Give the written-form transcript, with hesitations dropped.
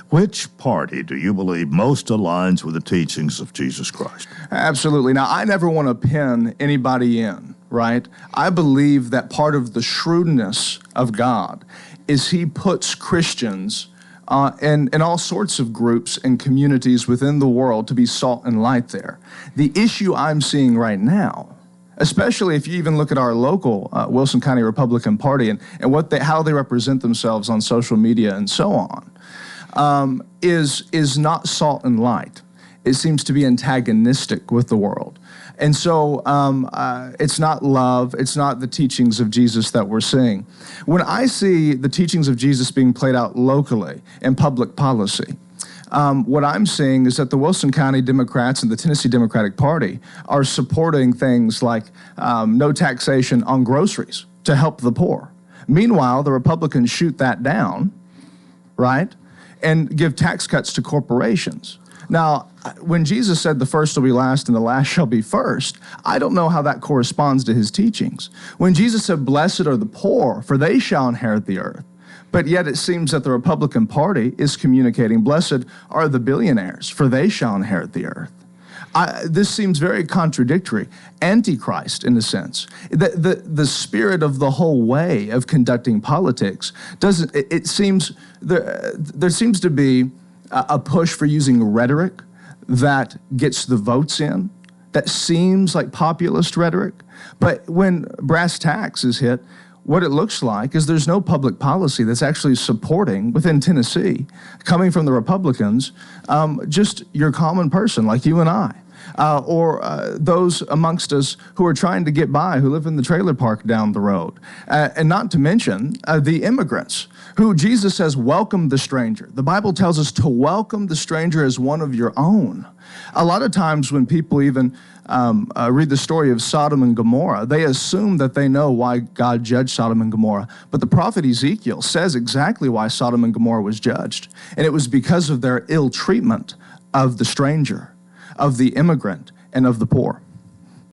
Which party do you believe most aligns with the teachings of Jesus Christ? Absolutely. Now, I never want to pin anybody in, right? I believe that part of the shrewdness of God is he puts Christians in all sorts of groups and communities within the world to be salt and light there. The issue I'm seeing right now, especially if you even look at our local Wilson County Republican Party and how they represent themselves on social media and so on, is not salt and light. It seems to be antagonistic with the world. And so it's not love, it's not the teachings of Jesus that we're seeing. When I see the teachings of Jesus being played out locally in public policy, what I'm seeing is that the Wilson County Democrats and the Tennessee Democratic Party are supporting things like no taxation on groceries to help the poor. Meanwhile, the Republicans shoot that down, right, and give tax cuts to corporations. Now, when Jesus said the first will be last and the last shall be first, I don't know how that corresponds to his teachings. When Jesus said, blessed are the poor, for they shall inherit the earth, but yet it seems that the Republican Party is communicating, blessed are the billionaires, for they shall inherit the earth. This seems very contradictory, antichrist in a sense. The spirit of the whole way of conducting politics doesn't. It seems there seems to be a push for using rhetoric that gets the votes in. That seems like populist rhetoric, but when brass tacks is hit, what it looks like is there's no public policy that's actually supporting, within Tennessee, coming from the Republicans, just your common person like you and I, or those amongst us who are trying to get by, who live in the trailer park down the road. And not to mention the immigrants, who Jesus says, welcome the stranger. The Bible tells us to welcome the stranger as one of your own. A lot of times when people even read the story of Sodom and Gomorrah, they assume that they know why God judged Sodom and Gomorrah. But the prophet Ezekiel says exactly why Sodom and Gomorrah was judged. And it was because of their ill treatment of the stranger, of the immigrant, and of the poor.